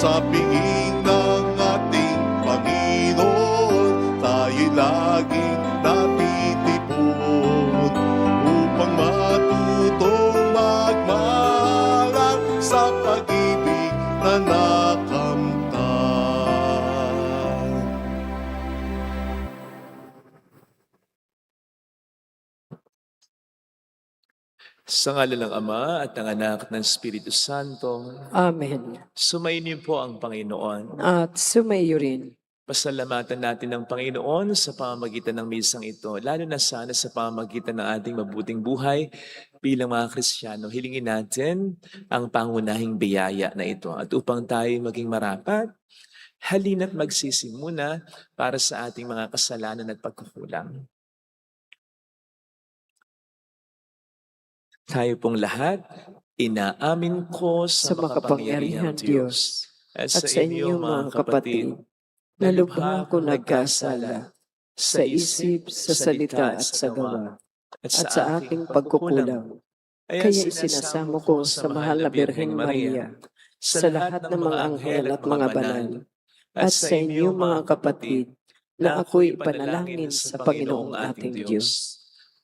sa piing ng ating Panginoon, tayo'y laging natitipon upang matutong magmalang sa pag-ibig na nakamtan. Sa ngalan ng Ama at ng Anak at ng Espiritu Santo, Amen. sumainyo po ang Panginoon. At sumayo rin. Pasalamatan natin ang Panginoon sa pamamagitan ng misang ito, lalo na sana sa pamamagitan ng ating mabuting buhay bilang mga Kristiyano. Hilingin natin ang pangunahing biyaya na ito. At upang tayo maging marapat, halina't magsisi muna para sa ating mga kasalanan at pagkukulang. Tayo pong lahat, inaamin ko sa makapangyarihang Diyos at sa inyo mga kapatid, na lubha akong nagkasala sa isip, sa salita at sa gawa, At sa aking pagkukulang, kaya isinasamo ko sa mahal na Birheng Maria, sa lahat ng mga anghel at mga banal, at sa inyo mga kapatid, na ako'y panalangin sa Panginoong ating Diyos.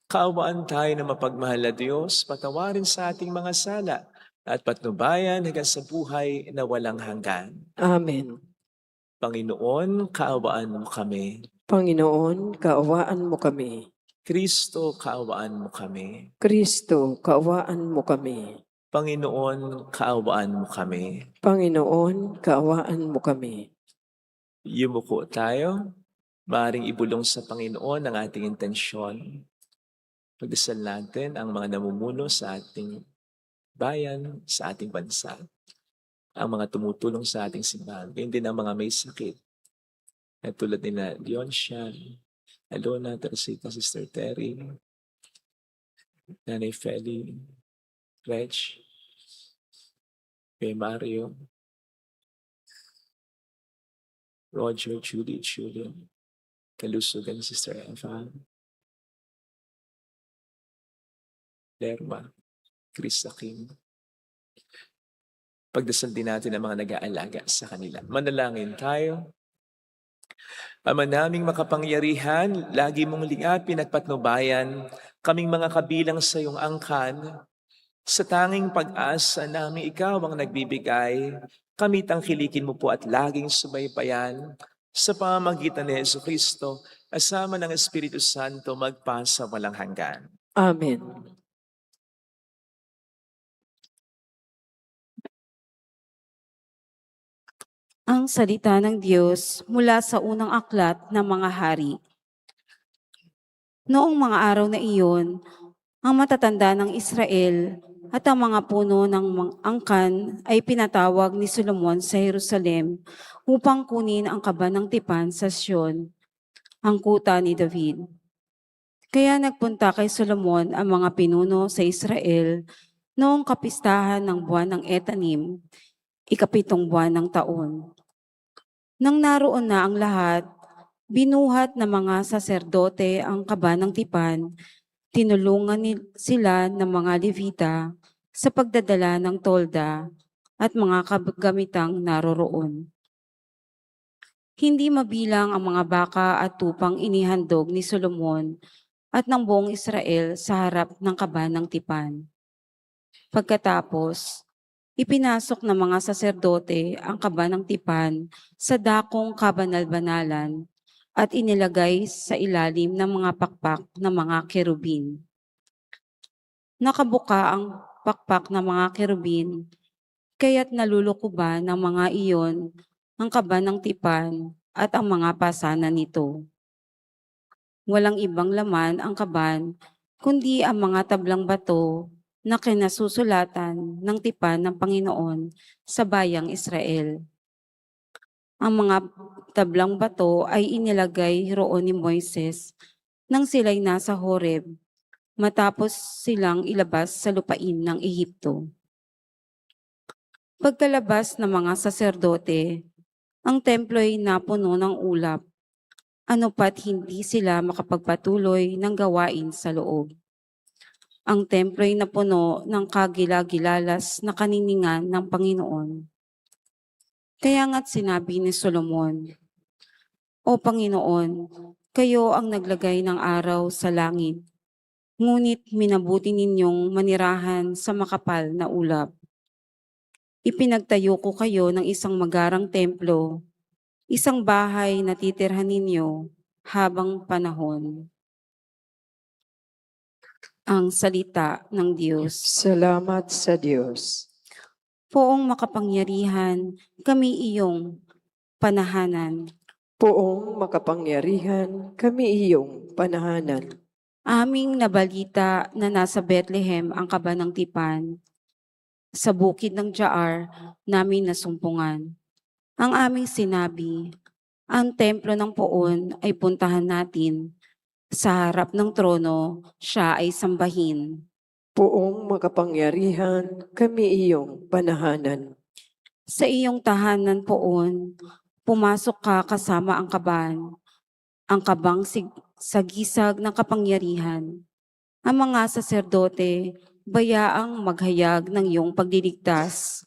Kaawaan tayo na mapagmahal na Diyos, patawarin sa ating mga sala at patnubayan hanggang sa buhay na walang hanggan. Amen. Panginoon, kaawaan mo kami. Panginoon, kaawaan mo kami. Kristo, kaawaan mo kami. Kristo, kaawaan mo kami. Panginoon, kaawaan mo kami. Panginoon, kaawaan mo kami. Yumuko tayo. Maaaring ibulong sa Panginoon ang ating intensyon. Pagdasal natin ang mga namumuno sa ating bayan, sa ating bansa. Ang mga tumutulong sa ating simbahan. Ganyan din ang mga may sakit. At tulad nila Leon Sian, Alona, Teresita, Sister Terry, Nanay Feli, Reg, Kuya Mario, Roger, Julie, Julian, Kalusugan, Sister Eva, Lerma, Chris Akin. Pagdasal din natin ang mga nag-aalaga sa kanila. Manalangin tayo. Ama naming makapangyarihan, lagi mong liapin at patnubayan kaming mga kabilang sa iyong angkan. Sa tanging pag-asa namin ikaw ang nagbibigay, kami tangkilikin mo po at laging subaybayan sa pamamagitan ni Jesucristo, kasama ng Espiritu Santo magpasa walang hanggan. Amen. Ang salita ng Diyos mula sa unang aklat ng mga hari. Noong mga araw na iyon, ang matatanda ng Israel at ang mga puno ng angkan ay pinatawag ni Solomon sa Jerusalem upang kunin ang kaba ng tipan sa Sion, ang kuta ni David. Kaya nagpunta kay Solomon ang mga pinuno sa Israel noong kapistahan ng buwan ng Etanim, ikapitong buwan ng taon. Nang naroon na ang lahat, binuhat ng mga saserdote ang kaba ng tipan, tinulungan sila ng mga Levita sa pagdadala ng tolda at mga kagamitang naroroon. Hindi mabilang ang mga baka at tupang inihandog ni Solomon at ng buong Israel sa harap ng kaba ng tipan. Pagkatapos, ipinasok ng mga saserdote ang kaba ng tipan sa dakong kabanal-banalan at inilagay sa ilalim ng mga pakpak ng mga kerubin. Nakabuka ang pakpak ng mga kerubin, kaya't nalulukuban ng mga iyon ang kaba ng tipan at ang mga pasanan nito. Walang ibang laman ang kaban, kundi ang mga tablang bato na kinasusulatan ng tipan ng Panginoon sa bayang Israel. Ang mga tablang bato ay inilagay roon ni Moises nang sila'y nasa Horeb, matapos silang ilabas sa lupain ng Ehipto. Pagkalabas ng mga saserdote, ang templo'y napuno ng ulap, ano pat hindi sila makapagpatuloy ng gawain sa loob. Ang templo'y napuno ng kagila-gilalas na kaniningan ng Panginoon. Kaya nga't sinabi ni Solomon, O Panginoon, kayo ang naglagay ng araw sa langit, ngunit minabuti ninyong manirahan sa makapal na ulap. Ipinagtayo ko kayo ng isang magarang templo, isang bahay na titirhan ninyo habang panahon. Ang salita ng Diyos. Salamat sa Diyos. Poong makapangyarihan, kami iyong panahanan. Poong makapangyarihan, kami iyong panahanan. Aming nabalita na nasa Bethlehem ang kaba ng tipan. Sa bukid ng Jaar, namin nasumpungan. Ang aming sinabi, ang templo ng Poon ay puntahan natin. Sa harap ng trono, siya ay sambahin. Poong makapangyarihan, kami iyong panahanan. Sa iyong tahanan, Poon, pumasok ka kasama ang kaban, ang kabang sagisag ng kapangyarihan. Ang mga saserdote, bayaang maghayag ng iyong pagliligtas.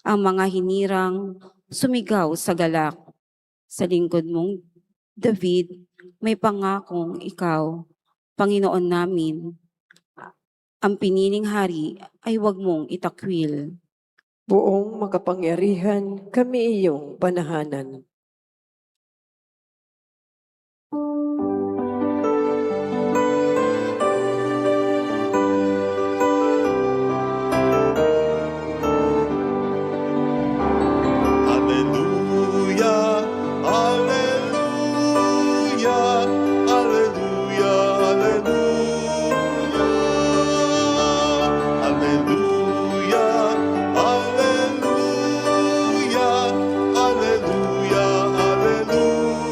Ang mga hinirang, sumigaw sa galak. Sa lingkod mong David, may pangakong ikaw, Panginoon namin. Ang piniling hari ay huwag mong itakwil. Poong makapangyarihan, kami iyong panahanan. Hallelujah, hallelujah, hallelujah, hallelujah. Hallelujah, hallelujah, hallelujah, hallelujah.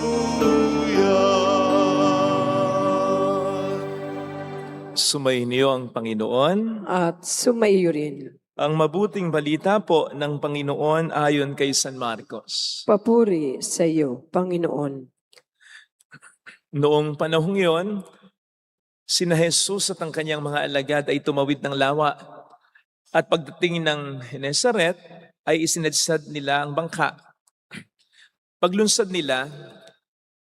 Sumainyo ang Panginoon. At sumaiyo rin. Ang mabuting balita po ng Panginoon ayon kay San Marcos. Papuri sa iyo, Panginoon. Noong panahong iyon, sina Jesus at ang kanyang mga alagad ay tumawid ng lawa. At pagdating ng Genesaret, ay isinadsad nila ang bangka. Paglunsad nila,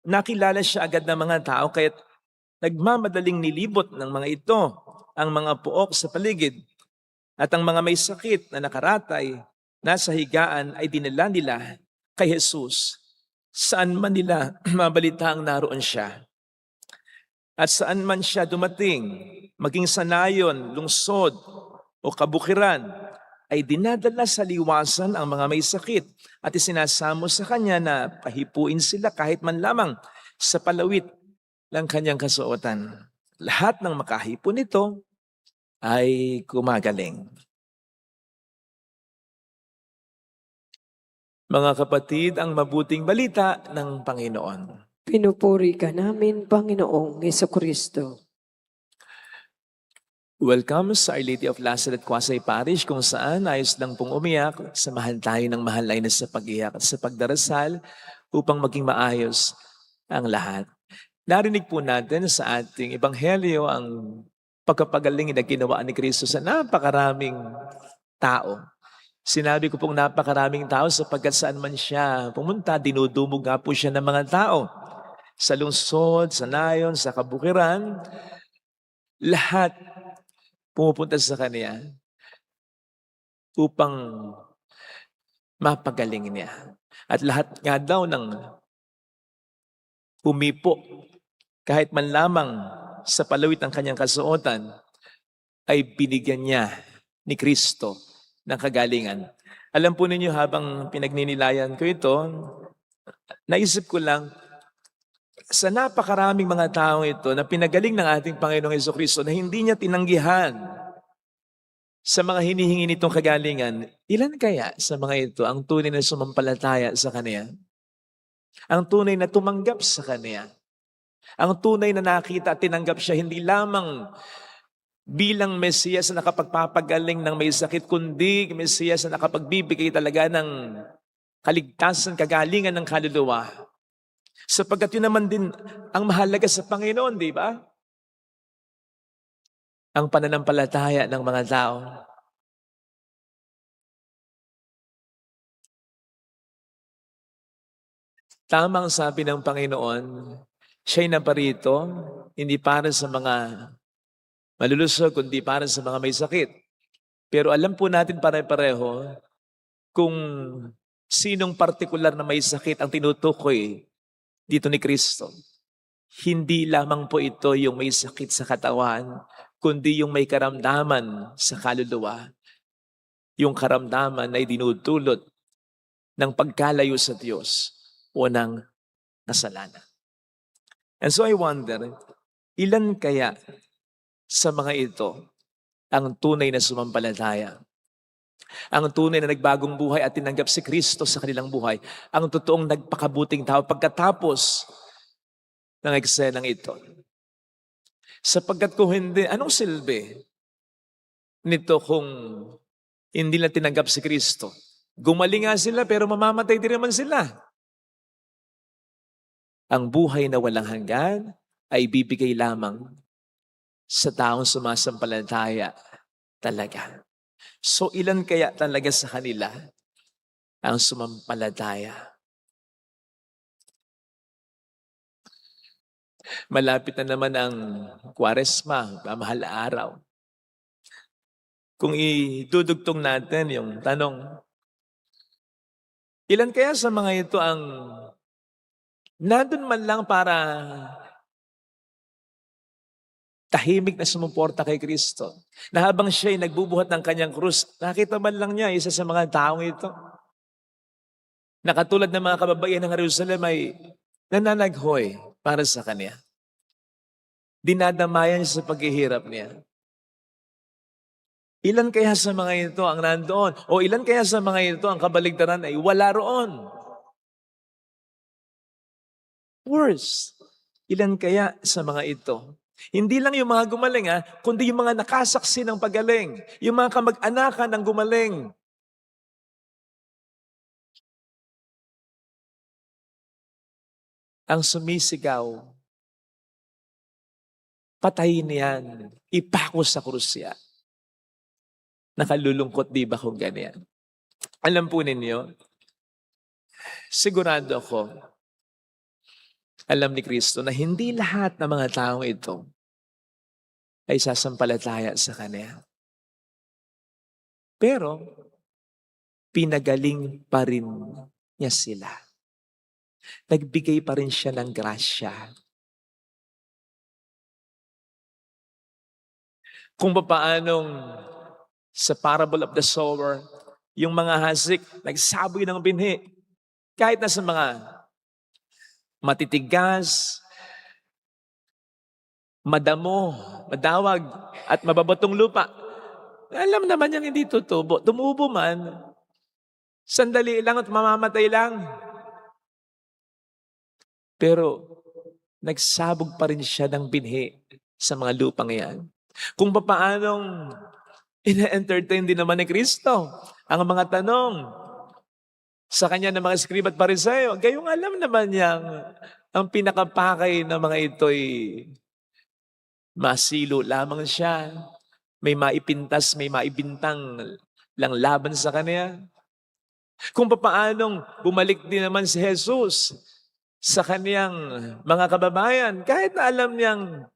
nakilala siya agad ng mga tao kaya't nagmamadaling nilibot ng mga ito ang mga puok sa paligid. At ang mga may sakit na nakaratay, nasa higaan ay dinala nila kay Jesus. Saan man nila mabalitaang naroon siya. At saan man siya dumating, maging sa nayon, lungsod o kabukiran, ay dinadala sa liwasan ang mga may sakit at isinasamo sa kanya na pahipuin sila kahit man lamang sa palawit ng kanyang kasuotan. Lahat ng makahipon nito ay gumagaling. Mga kapatid, ang mabuting balita ng Panginoon. Pinupuri ka namin, Panginoong Jesucristo. Welcome sa Our Lady of Lazareth Quasay Parish kung saan ayos lang pong umiyak, samahan tayo ng mahal na sa pag-iyak at sa pagdarasal upang maging maayos ang lahat. Narinig po natin sa ating ebanghelyo ang pagkapagaling na ginawa ni Kristo sa napakaraming tao. Sinabi ko pong napakaraming tao sapagkat saan man siya pumunta, dinudumog nga po siya ng mga tao. Sa lungsod, sa nayon, sa kabukiran, lahat pumupunta sa kanya upang mapagaling niya. At lahat nga daw ng umipo, kahit man lamang sa palawit ng kanyang kasuotan, ay binigyan niya ni Kristo ng kagalingan. Alam po ninyo, habang pinagninilayan ko ito, naisip ko lang, sa napakaraming mga taong ito na pinagaling ng ating Panginoong Jesucristo na hindi niya tinanggihan sa mga hinihingi nitong kagalingan, ilan kaya sa mga ito ang tunay na sumampalataya sa Kanya? Ang tunay na tumanggap sa Kanya? Ang tunay na nakita at tinanggap siya hindi lamang bilang Mesiyas na nakapagpapagaling ng may sakit, kundi Mesiyas na nakapagbibigay talaga ng kaligtasan, kagalingan ng kaluluwa. Sapagkat yun naman din ang mahalaga sa Panginoon, di ba? Ang pananampalataya ng mga tao. Tamang sabi ng Panginoon, siya'y naparito, hindi para sa mga malulusog, kundi para sa mga may sakit. Pero alam po natin pare-pareho kung sinong partikular na may sakit ang tinutukoy dito ni Kristo. Hindi lamang po ito yung may sakit sa katawan, kundi yung may karamdaman sa kaluluwa. Yung karamdaman ay dinudulot ng pagkalayo sa Diyos o ng kasalanan. And so I wonder, ilan kaya sa mga ito ang tunay na sumampalataya? Ang tunay na nagbagong buhay at tinanggap si Kristo sa kanilang buhay, ang totoong nagpakabuting tao pagkatapos ng eksenang ito. Sapagkat kung hindi, anong silbi nito kung hindi na tinanggap si Kristo? Gumaling nga sila pero mamamatay din naman sila. Ang buhay na walang hanggan ay bibigay lamang sa taong sumasampalataya talaga. So ilan kaya talaga sa kanila ang sumampalataya? Malapit na naman ang Kwaresma, mahal na araw. Kung idudugtong natin yung tanong, ilan kaya sa mga ito ang nandun man lang para tahimik na sumuporta kay Kristo, na habang siya'y nagbubuhat ng kanyang krus, nakita man lang niya isa sa mga taong ito. Nakatulad ng mga kababaihan ng Jerusalem ay nananaghoy para sa kanya. Dinadamayan siya sa paghihirap niya. Ilan kaya sa mga ito ang nandoon? O ilan kaya sa mga ito ang kabaligtaran ay wala roon? Worse, ilan kaya sa mga ito? Hindi lang yung mga gumaling, kundi yung mga nakasaksi ng pagaling, yung mga kamag-anakan ng gumaling. Ang sumisigaw, patayin niyan, ipako sa krusya. Nakalulungkot di ba kung ganyan? Alam po ninyo, sigurado ako, alam ni Kristo na hindi lahat ng mga taong ito ay sasampalataya sa Kanya. Pero, pinagaling pa rin niya sila. Nagbigay pa rin siya ng grasya. Kung paanong sa parable of the sower, yung mga hasik nagsaboy ng binhi, kahit na sa mga matitigas, madamo, madawag, at mababatong lupa. Alam naman niyang hindi tutubo. Tumubo man, sandali lang at mamamatay lang. Pero nagsabog pa rin siya ng binhi sa mga lupang yan. Kung paanong ina-entertain din naman ni Kristo ang mga tanong sa kanya ng mga skriba at Pariseo, gayong alam naman niyang ang pinakapakay ng mga ito'y masilo lamang siya. May maipintas, may maibintang lang laban sa kanya. Kung paanong bumalik din naman si Jesus sa kaniyang mga kababayan, kahit na alam niyang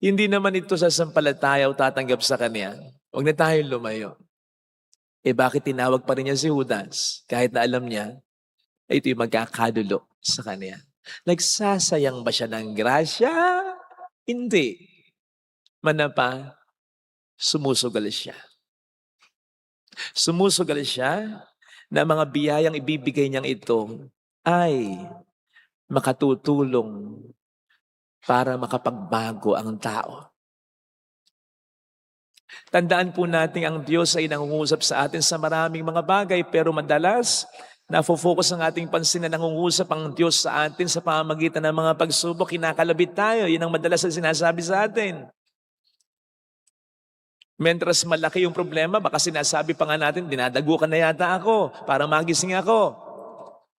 hindi naman ito sasampalataya o tatanggap sa kanya, huwag na tayo lumayo. Bakit tinawag pa rin niya si Judas? Kahit na alam niya, ito'y magkakadulo sa kanya. Nagsasayang ba siya ng grasya? Hindi. Manapa, sumusugal siya. Sumusugal siya na mga biyayang ibibigay niyang ito ay makatutulong para makapagbago ang tao. Tandaan po natin ang Diyos ay nangungusap sa atin sa maraming mga bagay, pero madalas nafo-focus ang ating pansin na nangungusap ang Diyos sa atin sa pamamagitan ng mga pagsubok. Kinakalabit tayo. Yun ang madalas na sinasabi sa atin. Mentras malaki yung problema, baka sinasabi pa nga natin, dinadagukan na yata ako para magising ako.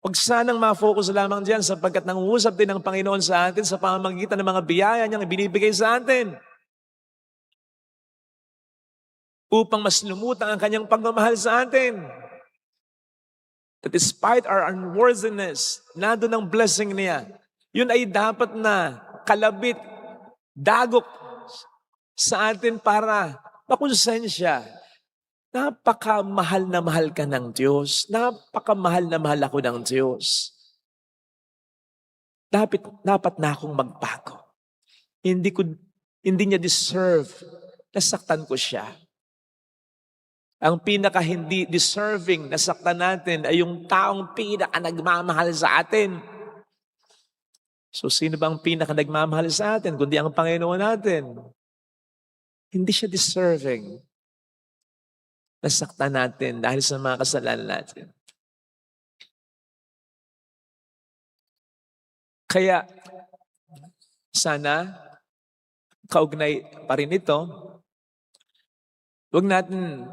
Huwag sanang ma-focus lamang dyan sapagkat nangungusap din ang Panginoon sa atin sa pamamagitan ng mga biyaya niyang ibinibigay sa atin. Upang mas lumutang ang kanyang pagmamahal sa atin. That despite our unworthiness, nandun ang blessing niya. Yun ay dapat na kalabit, dagok sa atin para makonsensya. Napakamahal na mahal ka ng Diyos. Napakamahal na mahal ako ng Diyos. Dapat na akong magbago. Hindi niya deserve. Nasaktan ko siya. Ang pinaka hindi deserving nasaktan natin ay yung taong pinaka nagmamahal sa atin. So sino bang pinaka nagmamahal sa atin kundi ang Panginoon natin? Hindi siya deserving. Nasaktan natin dahil sa mga kasalanan natin. Kaya sana kaugnay pa rin ito, huwag natin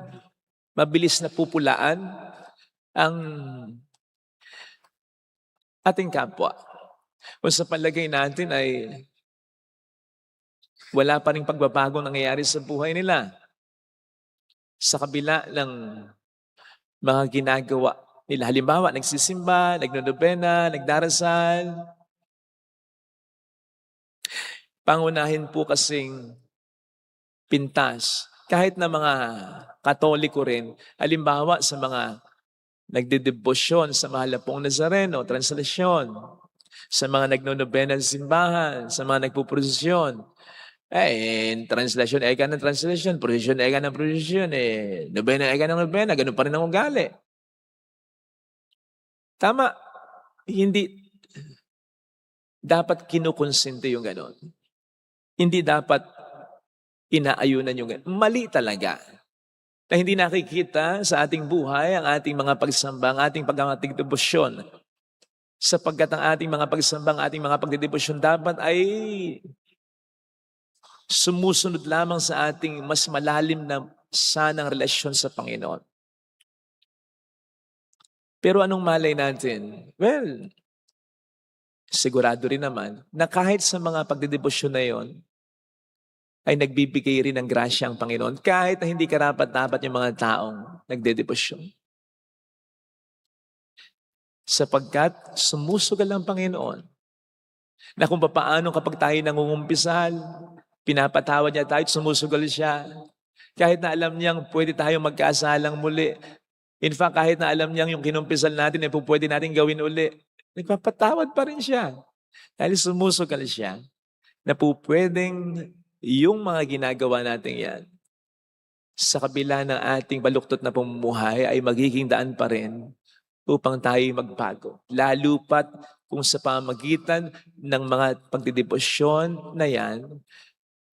mabilis na pupulaan ang ating kapwa. Kung sa palagay natin ay wala pa rin pagbabagong nangyayari sa buhay nila. Sa kabila ng mga ginagawa nila. Halimbawa, nagsisimba, nagnonobena, nagdarasal. Pangunahin po kasing pintas. Kahit na mga Katoliko rin, halimbawa sa mga nagdedebosyon sa Mahal na Pong Nazareno, translasyon, sa mga nagnonobena sa simbahan, sa mga nagpuprosesyon. Translasyon, eka ng translasyon, prosesyon, eka ng prosesyon, nobena, eka ng nobena, ganun pa rin ang ugali. Tama, hindi dapat kinukonsente yung ganun. Hindi dapat inaayunan yung ganun. Mali talaga. Na hindi nakikita sa ating buhay ang ating mga pagsamba, ang ating pagdedebosyon. Sapagkat ang ating mga pagsamba, ang ating mga pagdedebosyon dapat ay sumusunod lamang sa ating mas malalim na sanang relasyon sa Panginoon. Pero anong malay natin? Well, sigurado rin naman na kahit sa mga pagdedebosyon na yon, ay nagbibigay rin ng grasya ang Panginoon kahit na hindi karapat-dapat yung mga taong nagdedebosyon. Sapagkat sumusugal ang Panginoon na kung paano kapag tayo nangungumpisal, pinapatawad niya tayo at sumusugal siya. Kahit na alam niyang pwede tayong magkaasalang muli. In fact, kahit na alam niyang yung kinumpisal natin ay pwede natin gawin uli, nagpapatawad pa rin siya. Dahil sumusugal siya na pwedeng yung mga ginagawa natin yan sa kabila ng ating baluktot na pamumuhay ay magiging daan pa rin upang tayo magbago. Lalo pat kung sa pamagitan ng mga pagdedebosyon na yan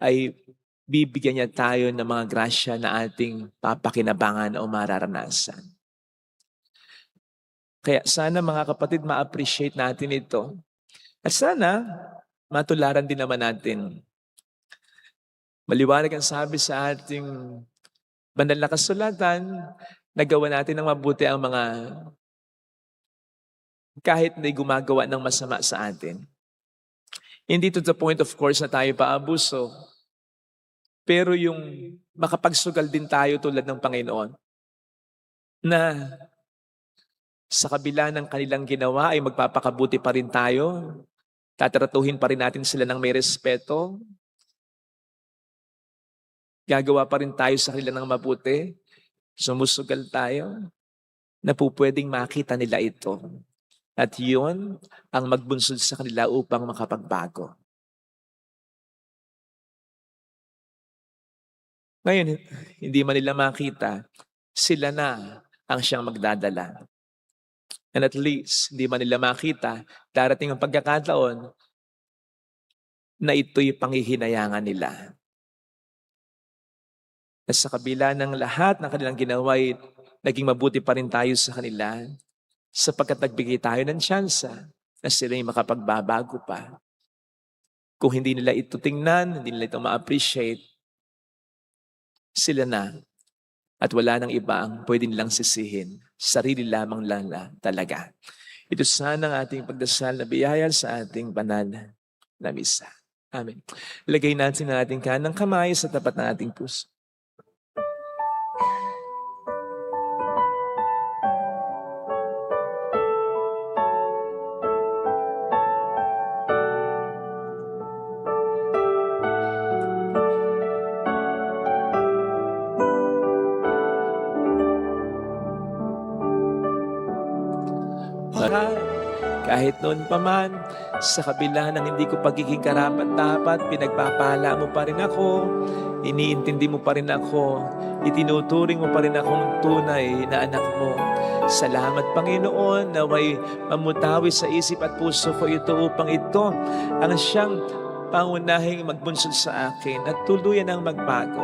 ay bibigyan niya tayo ng mga grasya na ating papakinabangan o mararanasan. Kaya sana mga kapatid, ma-appreciate natin ito. At sana matularan din naman natin. Maliwanag ang sabi sa ating banal na kasulatan, nagawa natin ng mabuti ang mga kahit na gumagawa ng masama sa atin. Hindi to the point of course na tayo paabuso, pero yung makapagsugal din tayo tulad ng Panginoon na sa kabila ng kanilang ginawa ay magpapakabuti pa rin tayo, tatratuhin pa rin natin sila ng may respeto, gagawa pa rin tayo sa kanila ng mabuti, sumusugal tayo, na pwedeng makita nila ito. At yun ang magbunsod sa kanila upang makapagbago. Ngayon, hindi man nila makita, sila na ang siyang magdadala. And at least, hindi man nila makita, darating ang pagkakataon na ito'y panghihinayangan nila. At sa kabila ng lahat ng kanilang ginawa, naging mabuti pa rin tayo sa kanila sapagkat nagbigay tayo ng tsansa na sila'y makapagbabago pa. Kung hindi nila ito tingnan, hindi nila ito ma-appreciate, sila na at wala nang iba ang pwede nilang sisihin. Sarili lamang lang talaga. Ito sana ang ating pagdasal na biyaya sa ating banal na misa. Amen. Lagay natin ang ating kanang kamay sa tapat ng ating puso. Kahit noon pa man, sa kabila ng hindi ko pagiging karapat-dapat, pinagpapala mo pa rin ako, iniintindi mo pa rin ako, itinuturing mo pa rin akong tunay na anak mo. Salamat Panginoon, naway mamutawi sa isip at puso ko ito upang ito ang siyang pangunahing magbunsod sa akin at tuluyan ang magbago,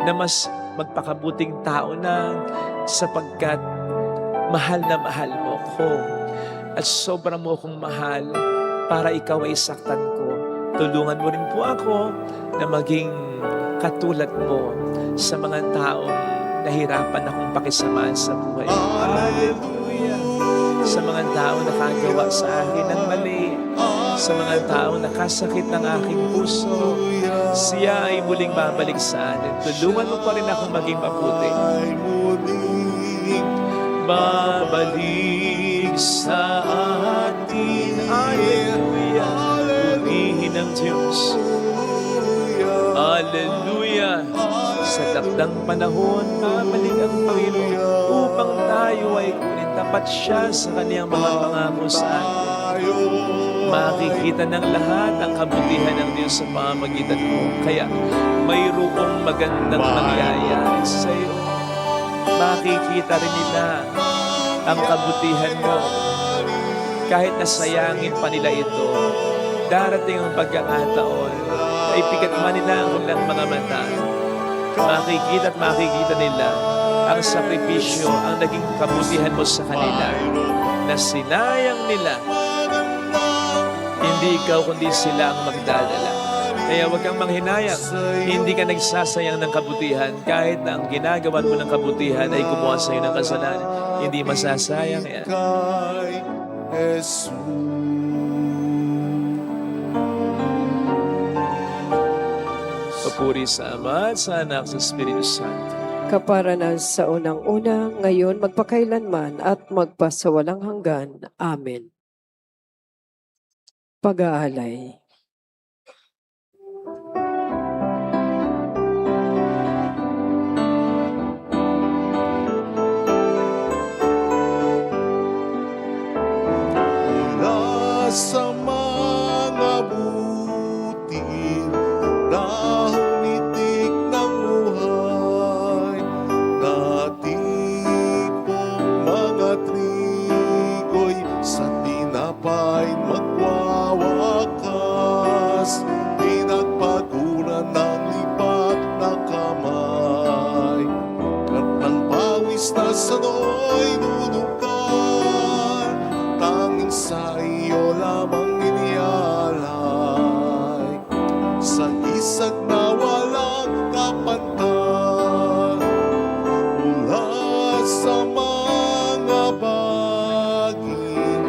na mas magpakabuting tao na sapagkat mahal na mahal mo ko at sobra mo akong mahal para ikaw ay saktan ko. Tulungan mo rin po ako na maging katulad mo sa mga taong nahirapan akong pakisamahan sa buhay. Hallelujah! Sa mga taong nakagawa sa akin ng mali, sa mga taong nakasakit ng aking puso, siya ay muling babalik sa atin. Tulungan mo pa rin akong maging mabuti. Babalik sa atin. Hallelujah! Purihin ang Diyos. Hallelujah! Sa takdang panahon, babalik ang Panginoon upang tayo ay kunin tapat siya sa kaniyang mga pangako sa atin. Makikita ng lahat ang kabutihan ng Diyos sa pamamagitan mo. Kaya mayroong magandang mangyayari sa iyo. Makikita rin nila ang kabutihan mo. Kahit nasayangin pa nila ito, darating ang pagkakataon na ipikat man nila ang kanilang mga mata. Makikita at makikita nila ang sakripisyo, ang naging kabutihan mo sa kanila, na sinayang nila. Hindi ikaw kundi sila ang magdadala. Kaya huwag kang manghinayang. Hindi ka nagsasayang ng kabutihan. Kahit na ang ginagawa mo ng kabutihan ay gumawa sa iyo ng kasalanan, hindi masasayang yan. Kay Jesus. Papuri sa Ama at sa Anak sa Espiritu Santo. Kaparanan sa unang-una, ngayon magpakailanman at magpasawalang hanggan. Amen. Pag-aalay. Mula sa mga butil na humitik ng buhay, natipong mga trigo'y sa tinapay magwawakas, pinagpaguran ng lipat na kamay, at ng pawis na sano'y nunukan, tanging sa iyo lamang inialay, sa isag na walang kapantay, mula sa mga baging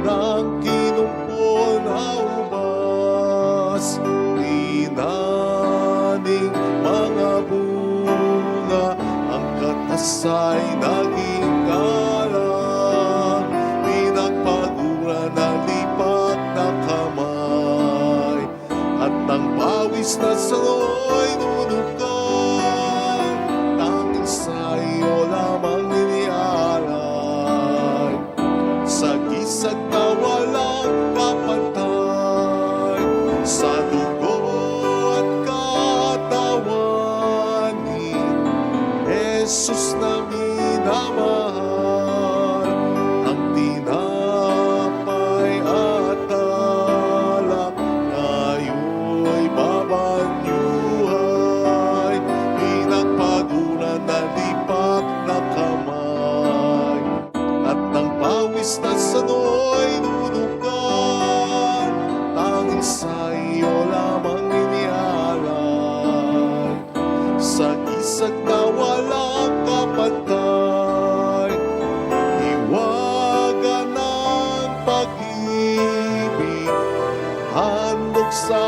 ng kinumpol na ubas, tinaning mga bunga, ang katasay naging galang, pinagpaguran ng lipat na kamay, at ang pawis na sano'y nunukan, tanging sa iyo lamang inialay, sa gisag na walang kapantay, sa dugo at katawan ni Jesus na minamahal, ang tinapay at alak ngayo'y babanyuhay, pinagpaguran na lipat na kamay, at ng pawis na sano'y nunukan, tanging sa iyo lamang inialay, sa gisag na walang kapantay, hiwaga ng pag-ibig, handog sa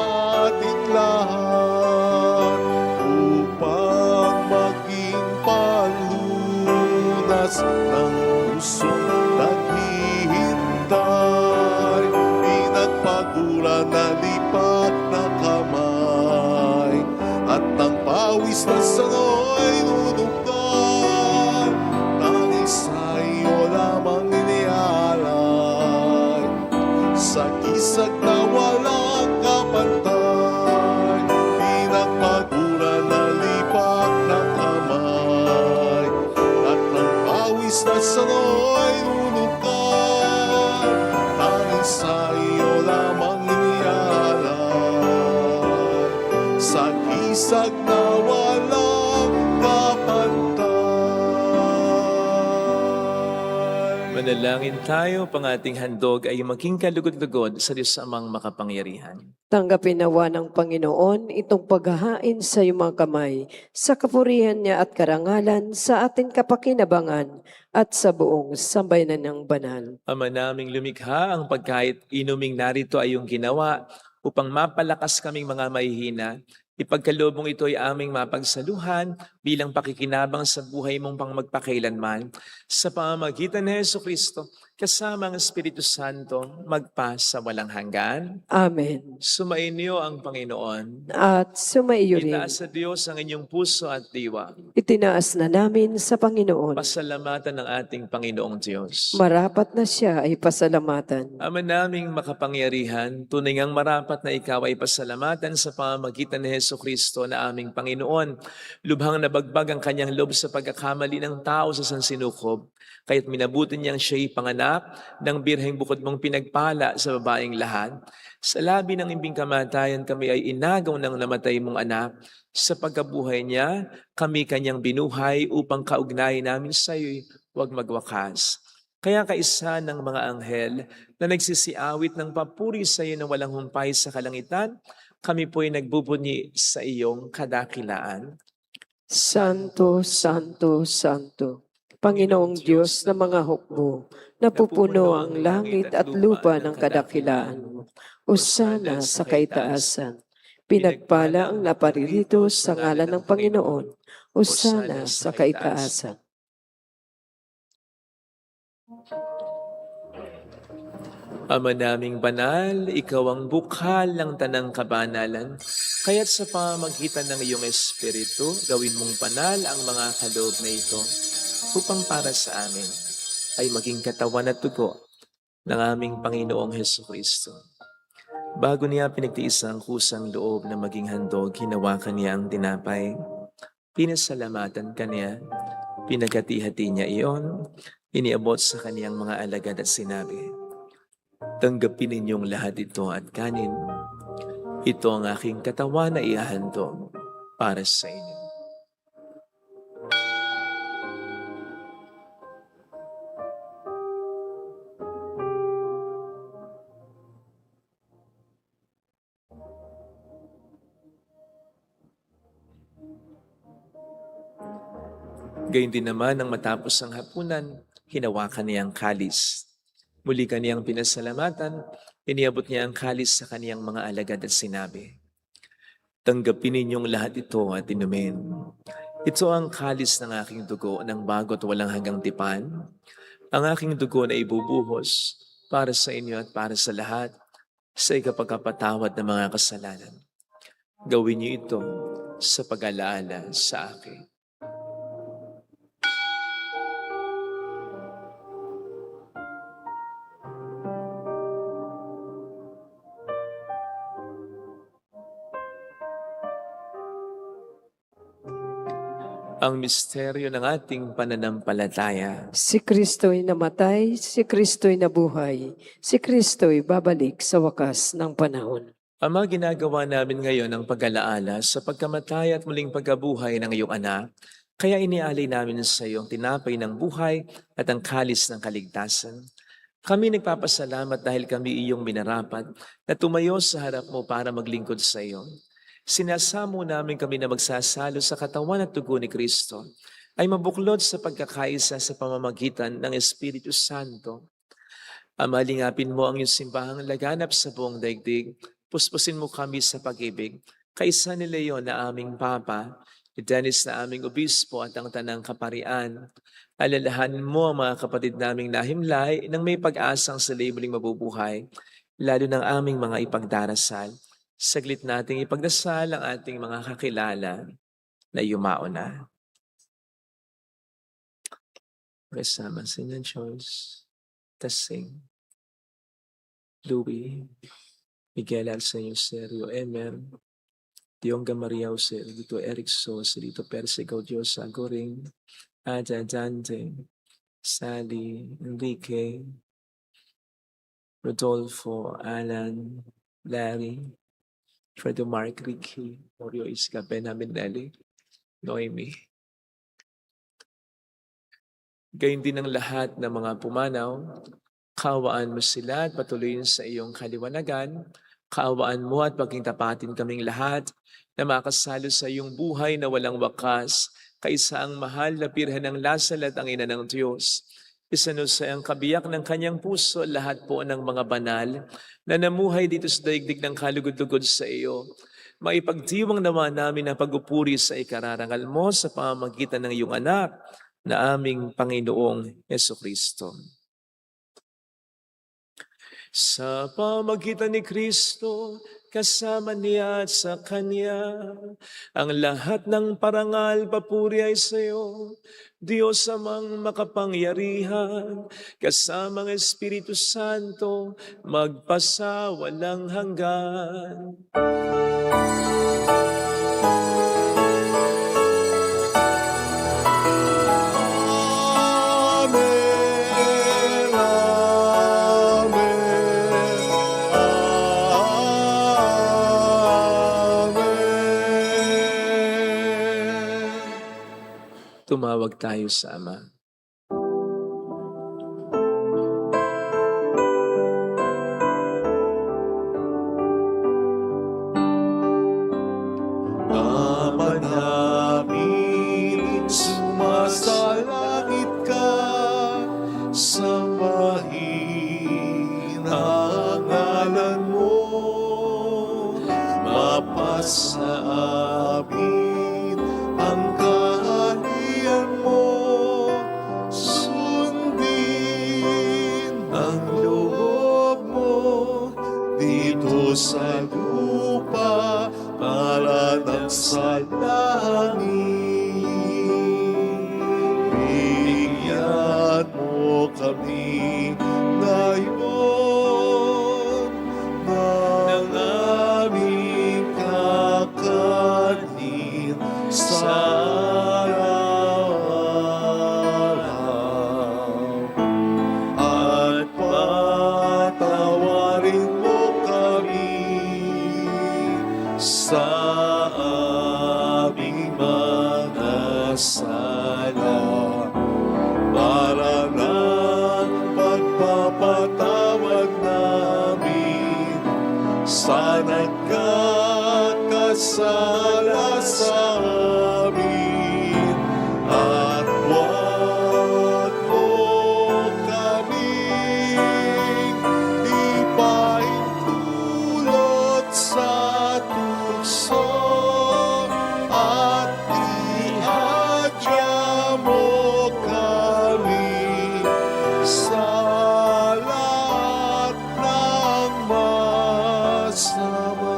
ating lahat, upang maging panlunas ng pusong naghihintay, pinagpaguran na lipat na kamay, at ang pawis na sano'y nunukan, tanging sa iyo lamang inialay, Manalangin tayo, pang ating handog ay maging kalugod-lugod sa Diyos Amang makapangyarihan. Tanggapin nawa ng Panginoon itong paghahain sa iyong mga kamay, sa kapurihan niya at karangalan, sa ating kapakinabangan at sa buong sambayanan ng banal. Ama naming lumikha, ang pagkait inuming narito ay iyong ginawa upang mapalakas kaming mga mahihina. Ipagkalobong ito ay aming mapagsaluhan bilang pakikinabang sa buhay mong pang magpakailanman. Sa pamamagitan ni Jesucristo, kasama ang Espiritu Santo, magpa sa walang hanggan. Amen. Sumainyo ang Panginoon. At sumaiyo rin. Itaas sa Diyos ang inyong puso at diwa. Itinaas na namin sa Panginoon. Pasalamatan ng ating Panginoong Diyos. Marapat na siya ay pasalamatan. Ama naming makapangyarihan, tunay ngang marapat na ikaw ay pasalamatan sa pamamagitan ni Jesucristo na aming Panginoon. Lubhang nabagbag ang kanyang loob sa pagkakamali ng tao sa sansinukob, kaya't minabuti niyang siya'y panganak ng birheng bukod mong pinagpala sa babaeng lahat. Sa labi ng imbing kamatayan kami ay inagaw ng namatay mong anak. Sa pagkabuhay niya, kami kanyang binuhay upang kaugnayan namin sa iyo'y huwag magwakas. Kaya kaisa ng mga anghel na nagsisiawit ng papuri sa iyo na walang humpay sa kalangitan, kami po'y nagbubunyi sa iyong kadakilaan. Santo, Santo, Santo, Panginoong Diyos ng mga hukbo, napupuno ang langit at lupa ng kadakilaan mo. Usana sa kaitaasan. Pinagpala ang naparirito sa ngalan ng Panginoon. Usana sa kaitaasan. Ama naming banal, ikaw ang bukhal ng tanang kabanalan. Kaya't sa pamamagitan ng iyong Espiritu, gawin mong banal ang mga kaloob na ito upang para sa amin ay maging katawan at dugo ng aming Panginoong Jesucristo. Bago niya pinagtiis ang kusang loob na maging handog, hinawakan niya ang tinapay. Pinasalamatan kaniya, pinagati-hati niya iyon, iniabot sa kaniyang mga alagad at sinabi, "Tanggapin ninyong lahat ito at kanin. Ito ang aking katawan na ihahandog para sa inyo." Gayun din naman nang matapos ang hapunan, hinawakan niya ang kalis. Muli kaniyang pinasalamatan, iniabot niya ang kalis sa kaniyang mga alagad at sinabi, "Tanggapin ninyong lahat ito at inumin. Ito ang kalis ng aking dugo ng bago at walang hanggang tipan. Ang aking dugo na ibubuhos para sa inyo at para sa lahat sa ikapagkapatawad ng mga kasalanan. Gawin niyo ito sa pag-alaala sa akin." Ang misteryo ng ating pananampalataya. Si Kristo'y namatay, si Kristo'y nabuhay, si Kristo'y babalik sa wakas ng panahon. Ama, ginagawa namin ngayon ang pag-alaala sa pagkamatay at muling pagkabuhay ng iyong anak. Kaya inialay namin sa iyo ang tinapay ng buhay at ang kalis ng kaligtasan. Kami nagpapasalamat dahil kami iyong minarapat na tumayo sa harap mo para maglingkod sa iyo. Sinasamo namin kami na magsasalo sa katawan at dugo ni Kristo ay mabuklod sa pagkakaisa sa pamamagitan ng Espiritu Santo. Ama, lingapin mo ang iyong simbahang laganap sa buong daigdig. Puspusin mo kami sa pag-ibig. Kaisa ni Leon na aming Papa, ni Dennis na aming Obispo at ang Tanang Kaparian. Alalahanin mo ang mga kapatid naming nahimlay nang may pag-asang sila muling mabubuhay, lalo ng aming mga ipagdarasal. Saglit nating ipagdasal ang ating mga kakilala na yumao na. Kasama si Nan Joyce, Tasing, Louie, Miguel Alceño Serio, Emer, Dionga Maria Jose, Dito Eric Sos, Dito Perse Gaudios Agoring, Aja Dante, Sally, Enrique, Rodolfo, Alan, Larry, Fredo Mark, Ricky, Morio Isla, Benjamin Nelly, Noemi. Gayon din ang lahat ng mga pumanaw. Kaawaan mo sila at patuloyin sa iyong kaliwanagan. Kaawaan mo at pagkingtapatin kaming lahat na makasalo sa iyong buhay na walang wakas, kaysa ang mahal na Birhen ng Lasal at ang Ina ng Diyos. Isanusay ang kabiyak ng kanyang puso lahat po ng mga banal na namuhay dito sa daigdig ng kalugod-lugod sa iyo. Maipagdiwang nawa namin ang pagupuri sa ikararangal mo sa pamamagitan ng iyong anak na aming Panginoong Jesucristo. Sa pamamagitan ni Kristo, kasama niya at sa Kanya, ang lahat ng parangal papuri ay sa iyo, Diyos amang makapangyarihan, kasama ang Espiritu Santo, magpasa walang hanggan. Amen, amen. Tumawag tayo sa Ama. Ama namin, sumasalangit ka, sambahin ang ngalan mo, mapasa amin ang kaharian mo, sundin ang loob mo dito sa lupa para ng sa langit. Bigyan mo kami ngayon ng aming kakanin sa araw-araw. At patawarin mo kami sa aming mga sala, para ng pagpapatawad namin sa nagkakasala sa amin. At huwag mo kaming ipaintulot sa tukso, at ihadya mo kami sa lahat ng masama.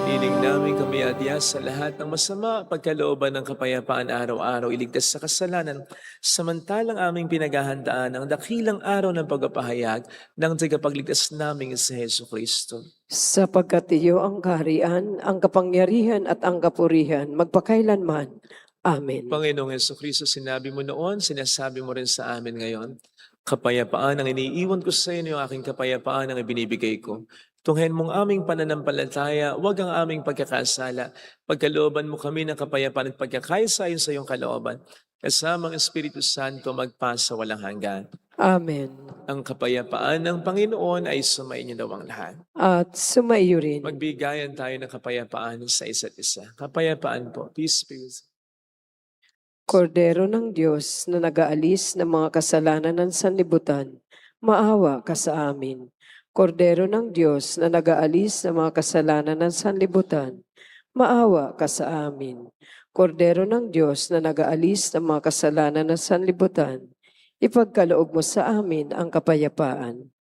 Hiling namin kami adya sa lahat ng masama, pagkalooban ng kapayapaan araw-araw, iligtas sa kasalanan, samantalang aming pinaghahandaan ang dakilang araw ng pagpapahayag ng tagapagligtas naming si Jesucristo. Sapagkat iyo ang kaharian, ang kapangyarihan at ang kapurihan, magpakailanman. Amen. Panginoong Jesucristo, sinabi mo noon, sinasabi mo rin sa amin ngayon, kapayapaan ang iniiwan ko sa inyo, aking kapayapaan ang ibinibigay ko. Tunghayan mong aming pananampalataya, huwag ang aming pagkakasala. Pagkalooban mo kami ng kapayapaan at pagkakaisa sa iyong kalooban. Kasamang Espiritu Santo, magpasa walang hanggan. Amen. Ang kapayapaan ng Panginoon ay sumainyo daw ang lahat. At sumaiyo rin. Magbigayan tayo ng kapayapaan sa isa't isa. Kapayapaan po. Peace be with you. Kordero ng Diyos na nag-aalis ng mga kasalanan ng sanlibutan, maawa ka sa amin. Kordero ng Diyos na nag-aalis ng mga kasalanan ng sanlibutan, maawa ka sa amin. Kordero ng Diyos na nag-aalis ng mga kasalanan ng sanlibutan, ipagkaloob mo sa amin ang kapayapaan.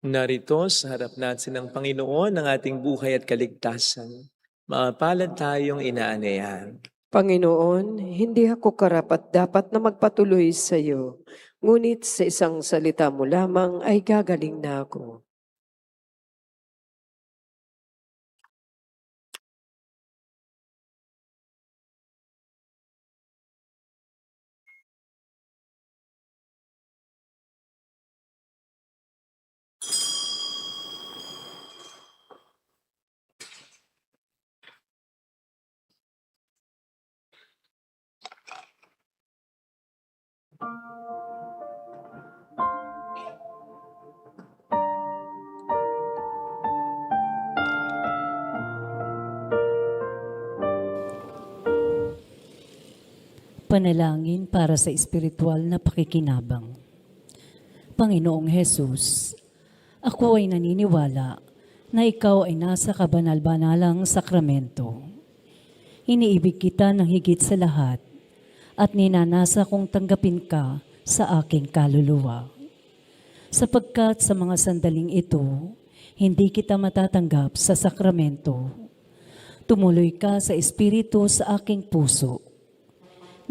Narito sa harap natin ng Panginoon ang ating buhay at kaligtasan. Mapalad tayong inaanayahan. Panginoon, hindi ako karapat-dapat na magpatuloy sa iyo, ngunit sa isang salita mo lamang ay gagaling na ako. Panalangin para sa espiritual na pakikinabang. Panginoong Hesus, ako ay naniniwala na ikaw ay nasa kabanal-banalang sakramento. Iniibig kita ng higit sa lahat at ninanasa kong tanggapin ka sa aking kaluluwa. Sapagkat sa mga sandaling ito, hindi kita matatanggap sa sakramento. Tumuloy ka sa espiritu sa aking puso.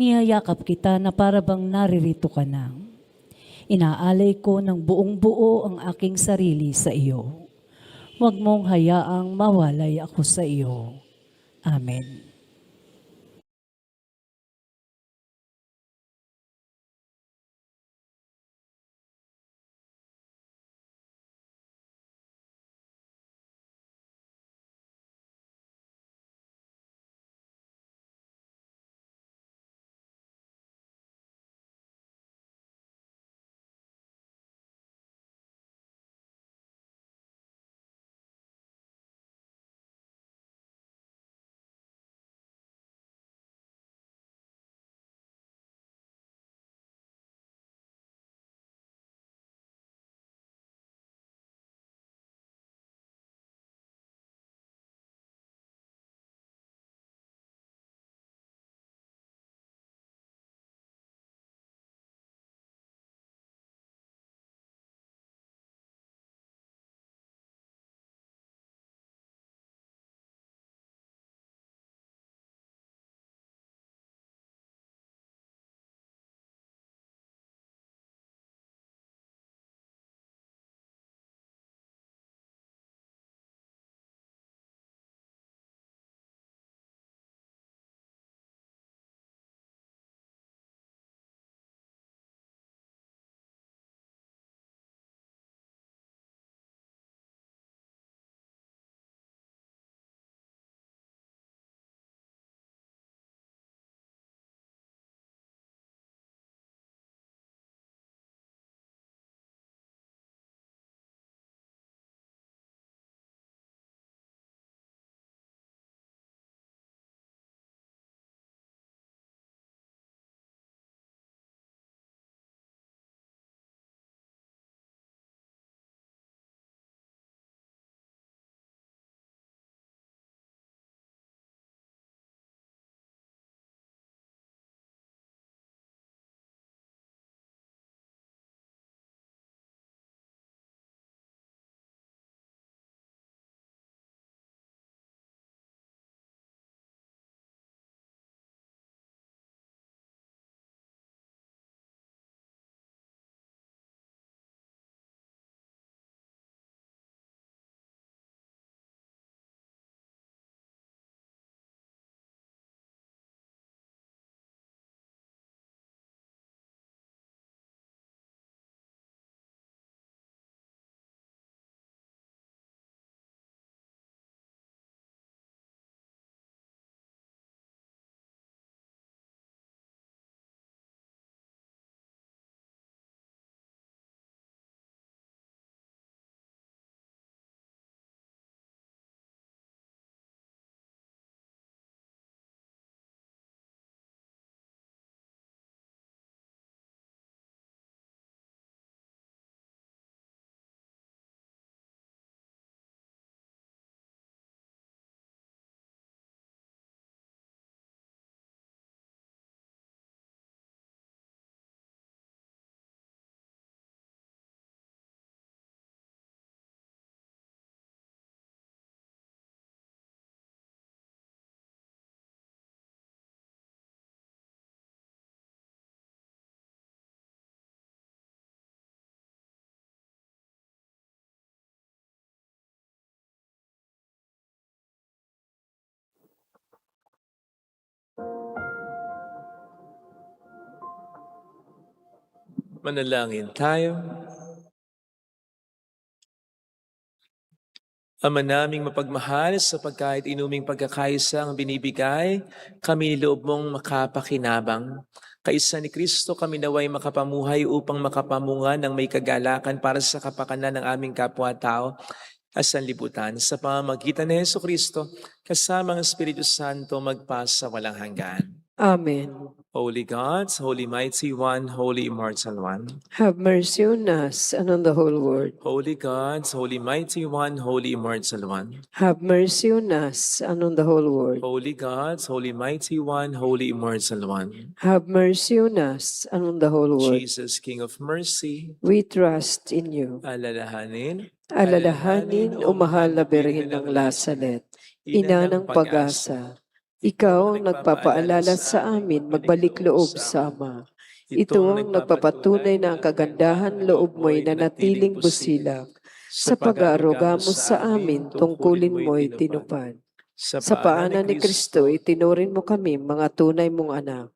Niyayakap kita na parabang naririto ka na. Inaalay ko ng buong buo ang aking sarili sa iyo. Huwag mong hayaang mawalay ako sa iyo. Amen. Manalangin tayo. Ama naming mapagmahal, sapagkat inuming pagkakaisa ang binibigay, kami niloob mong makapakinabang. Kaisa ni Kristo kami naway makapamuhay upang makapamunga ng may kagalakan para sa kapakanan ng aming kapwa-tao at sanlibutan. Sa pamamagitan ni Hesu Kristo, kasama ang Espiritu Santo magpasa walang hanggan. Amen. Holy God, Holy Mighty One, Holy Immortal One. Have mercy on us and on the whole world. Holy God, Holy Mighty One, Holy Immortal One. Have mercy on us and on the whole world. Holy God, Holy Mighty One, Holy Immortal One. Have mercy on us and on the whole world. Jesus, King of Mercy, We trust in you. alalahanin, Alalahanin, o mahal na Birhen ng Lazaret, ina ng pag-asa. Ikaw ang nagpapaalala sa amin magbalik loob sa Ama. Ito ang nagpapatunay na ang kagandahan loob mo'y nanatiling busilak. Sa pag-aaruga mo sa amin, tungkulin mo'y tinupad. Sa paanan ni Kristo, itinurin mo kami mga tunay mong anak.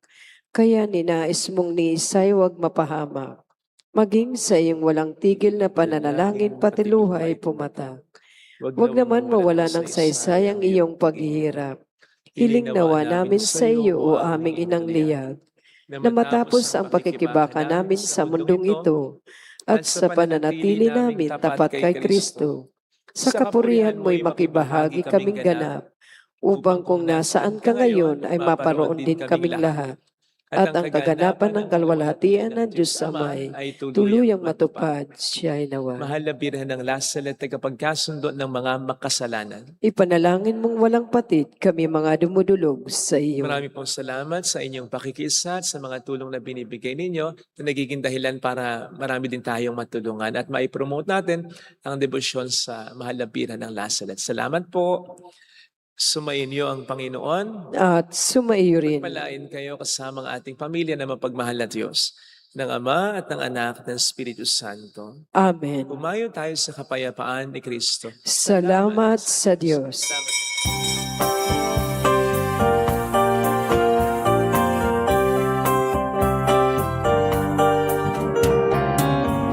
Kaya ninais mong ni Isay huwag mapahamak. Maging sa iyong walang tigil na pananalangin pati luhay pumatak. Huwag naman mawala ng saysay ang iyong paghihirap. Hiling nawa namin sa iyo, o aming inang liyag, na matapos ang pakikibaka namin sa mundong ito at sa pananatili namin tapat kay Kristo, sa kapurihan mo'y makibahagi kaming ganap, upang kung nasaan ka ngayon ay maparoon din kaming lahat. At ang kaganapan ng kalwalhatian ng Diyos Amay, tuluyang matupad siya ay nawa. Mahal na Birhen ng Lazaret, tagapagkasundo ng mga makasalanan. Ipanalangin mong walang patid kami mga dumudulog sa iyo. Marami pong salamat sa inyong pakikisa at sa mga tulong na binibigay ninyo na nagiging dahilan para marami din tayong matulungan at maipromote natin ang debosyon sa Mahal na Birhen ng Lazaret. Salamat po. Sumayin niyo ang Panginoon. At sumaiyo rin. Palain kayo kasama ang ating pamilya na mapagmahal na Diyos, ng Ama at ng Anak at ng Espiritu Santo. Amen. Umayo tayo sa kapayapaan ni Kristo. Salamat sa Diyos.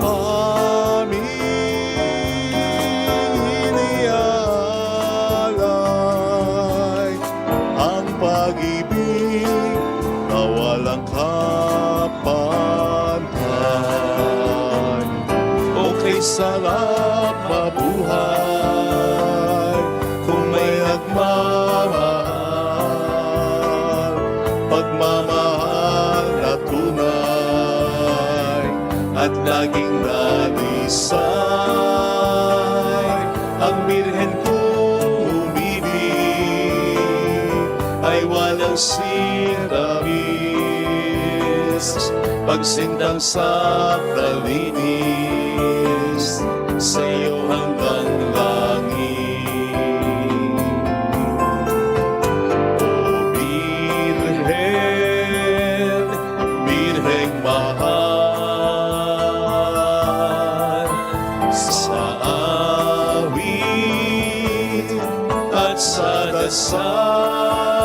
Aming inialay ang pag-ibig na walang kapantay. Okay, sarap mabuhay kung may nagmamahal, pagmamahal na tunay at laging nalisay. Ang Birhen kong umibig ay walang siramis, pagsindang sa talinis sa iyo hanggang langit. O Birhen, Birheng mahal, sa awit at sa dasal